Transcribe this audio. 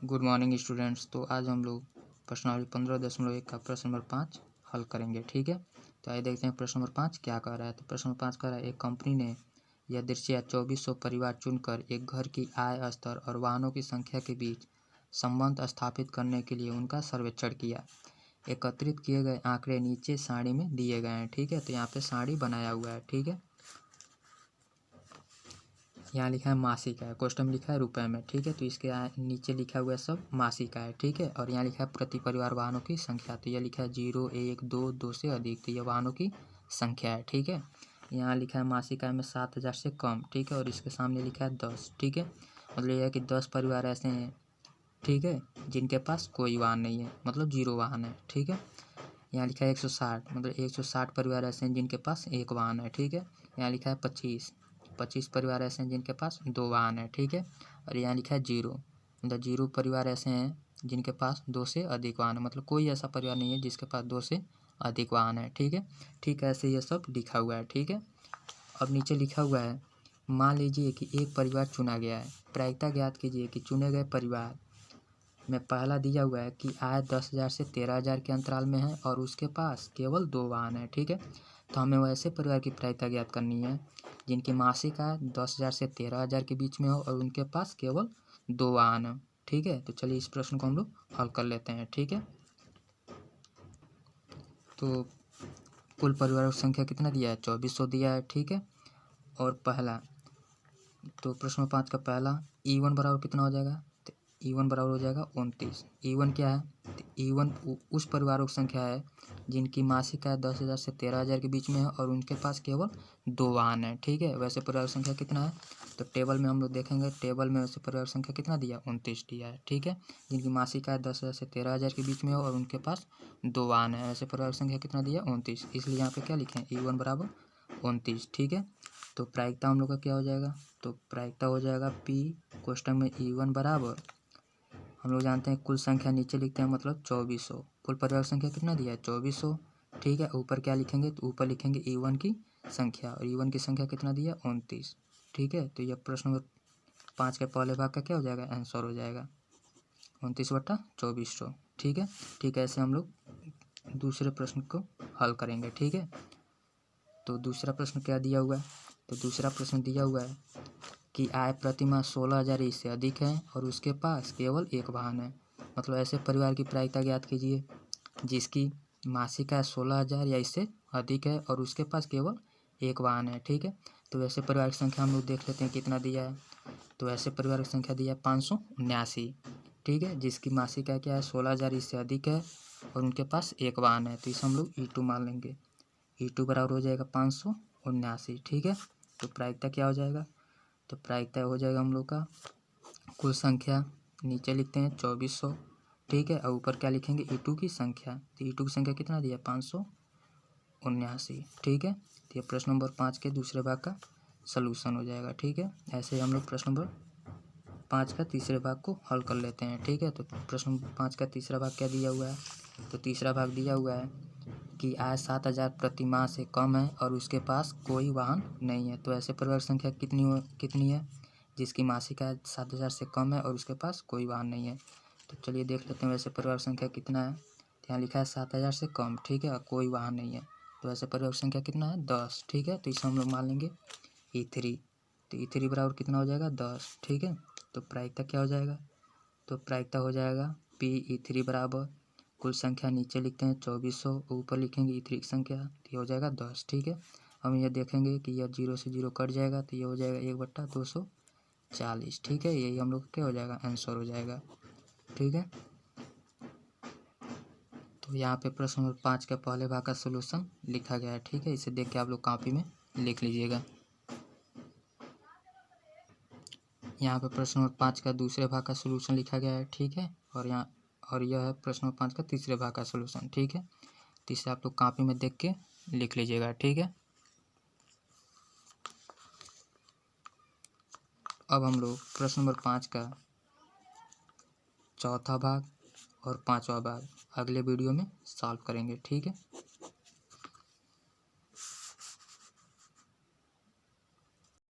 Good morning students. तो आज हम लोग प्रश्नावली 15.1 का प्रश्न नंबर 5 हल करेंगे। ठीक है, तो आइए देखते हैं प्रश्न नंबर 5 क्या कह रहा है। तो प्रश्न नंबर 5 कह रहा है, एक कंपनी ने यादृच्छिक 2400 परिवार चुनकर एक घर की आय स्तर और वाहनों की संख्या के बीच संबंध स्थापित करने के लिए उनका सर्वेक्षण किया। एकत्रित किए गए आंकड़े नीचे सारणी में दिए गए हैं। ठीक है, तो यहाँ पे सारणी बनाया हुआ है। ठीक है, यहाँ लिखा है मासिक है, क्वेश्चन में लिखा है रुपए में। ठीक है, तो इसके नीचे लिखा हुआ है सब मासिक है। ठीक है, और यहाँ लिखा है प्रति परिवार वाहनों की संख्या, तो यह लिखा है 0, 1, 2, 2 से अधिक, तो यह वाहनों की संख्या है। ठीक है, यहाँ लिखा है मासिक आय में 7,000 से कम। ठीक है, और इसके सामने लिखा है 10। ठीक है, मतलब यह है कि 10 परिवार ऐसे हैं, ठीक है, जिनके पास कोई वाहन नहीं है, मतलब 0 वाहन है। ठीक है, यहाँ लिखा है 160, मतलब 160 परिवार ऐसे हैं जिनके पास एक वाहन है। ठीक है, यहाँ लिखा है 25 परिवार ऐसे हैं जिनके पास 2 वाहन है। ठीक है, और यहाँ लिखा है 0, मतलब 0 परिवार ऐसे हैं जिनके पास 2 से अधिक वाहन है, मतलब कोई ऐसा परिवार नहीं है जिसके पास 2 से अधिक वाहन है। ठीक है, ठीक है, ऐसे ये सब लिखा हुआ है। ठीक है, अब नीचे लिखा हुआ है, मान लीजिए कि एक परिवार चुना गया है। प्रायिकता ज्ञात कीजिए कि चुने गए परिवार में पहला दिया हुआ है कि आय 10,000 से 13,000 के अंतराल में है और उसके पास केवल 2 वाहन है। ठीक है, तो हमें वैसे परिवार की प्रायिकता ज्ञात करनी है जिनकी मासिक आय 10,000 से 13,000 के बीच में हो और उनके पास केवल 2 वाहन हो। ठीक है, तो चलिए इस प्रश्न को हम लोग हल कर लेते हैं। ठीक है, तो कुल परिवारों की संख्या कितना दिया है, 2400 दिया है। ठीक है, और पहला, तो प्रश्न 5 का पहला E1 बराबर कितना हो जाएगा, तो E1 बराबर हो जाएगा 29। E1 क्या है, तो E1 उस परिवारों की संख्या है जिनकी मासिक आय 10,000 से 13,000 के बीच में है और उनके पास केवल 2 वाहन है। ठीक है, वैसे परिवार संख्या कितना है, तो टेबल में हम लोग देखेंगे, टेबल में वैसे परिवार संख्या कितना दिया, 29 दिया है। ठीक है, जिनकी मासिक आय 10,000 से 13,000 के बीच में हो और उनके पास 2 वाहन है, वैसे परिवार संख्या कितना दिया, 29। इसलिए यहाँ पे क्या लिखे हैं, E1 बराबर 29। ठीक है, तो प्रायिकता हम लोग का क्या हो जाएगा, तो प्रायिकता हो जाएगा P क्वेश्चन में E1 बराबर, हम लोग जानते हैं कुल संख्या नीचे लिखते हैं, मतलब 2400। कुल परिवार संख्या कितना दिया है, 2400। ठीक है, ऊपर क्या लिखेंगे, तो ऊपर लिखेंगे E1 की संख्या, और E1 की संख्या कितना दिया, 29। ठीक है, तो यह प्रश्न नंबर 5 के पहले भाग का क्या हो जाएगा, आंसर हो जाएगा 29/2400। ठीक है, ठीक है, ऐसे हम लोग दूसरे प्रश्न को हल करेंगे। ठीक है, तो दूसरा प्रश्न क्या दिया हुआ है, तो दूसरा प्रश्न दिया हुआ है कि आय प्रतिमाह 16,000 इससे अधिक है और उसके पास केवल एक वाहन है। मतलब ऐसे परिवार की प्रायिकता ज्ञात कीजिए जिसकी मासिक आय 16,000 या इससे अधिक है और उसके पास केवल एक वाहन है। ठीक है, तो वैसे परिवार की संख्या हम लोग देख लेते हैं कितना दिया है, तो ऐसे परिवार की संख्या दिया है 579। ठीक है, जिसकी मासिक आय क्या है, 16,000 इससे अधिक है और उनके पास एक वाहन है, तो इसे हम लोग E2 मान लेंगे। E2 बराबर हो जाएगा 579। ठीक है, तो प्रायिकता क्या हो जाएगा, तो प्रायिकता हो जाएगा हम लोग का कुल संख्या, नीचे लिखते हैं 2400। ठीक है, और ऊपर क्या लिखेंगे, E2 की संख्या, तो E2 की संख्या कितना दिया, 579। ठीक है, तो ये प्रश्न नंबर 5 के दूसरे भाग का सलूशन हो जाएगा। ठीक है, ऐसे हम लोग प्रश्न नंबर 5 का तीसरे भाग को हल कर लेते हैं। ठीक है, तो प्रश्न नंबर 5 का तीसरा भाग क्या दिया हुआ है, तो तीसरा भाग दिया हुआ है कि आय 7,000 प्रति माह से कम है और उसके पास कोई वाहन नहीं है। तो ऐसे परिवार संख्या कितनी है जिसकी मासिक आय 7,000 से कम है और उसके पास कोई वाहन नहीं है। तो चलिए देख लेते हैं वैसे परिवार संख्या कितना है, तो यहाँ लिखा है 7,000 से कम। ठीक है, और कोई वाहन नहीं है, तो ऐसे परिवार संख्या कितना है, 10। ठीक है, तो इसे हम लोग मान लेंगे E3, तो E3 बराबर कितना हो जाएगा, 10। ठीक है, तो प्रायिकता क्या हो जाएगा, तो प्रायिकता हो जाएगा PE3 बराबर कुल संख्या, नीचे लिखते हैं 2400, ऊपर लिखेंगे E3 की संख्या, तो ये हो जाएगा 10। ठीक है, हम ये देखेंगे कि यह 0 से 0 कट जाएगा, तो ये हो जाएगा 1/240। ठीक है, यही हम लोग क्या हो जाएगा, आंसर हो जाएगा। ठीक है, तो यहाँ पे प्रश्न नंबर 5 का पहले भाग का सोल्यूशन लिखा गया है। ठीक है, इसे देख के आप लोग कॉपी में लिख लीजिएगा। यहाँ पे प्रश्न नंबर 5 का दूसरे भाग का सोल्यूशन लिखा गया है। ठीक है, और यह है प्रश्न नंबर 5 का तीसरे भाग का सोल्यूशन। ठीक है, तो इसे आप लोग कॉपी में देख के लिख लीजिएगा। ठीक है, अब हम लोग प्रश्न नंबर 5 का चौथा भाग और 5वां भाग अगले वीडियो में सॉल्व करेंगे। ठीक है।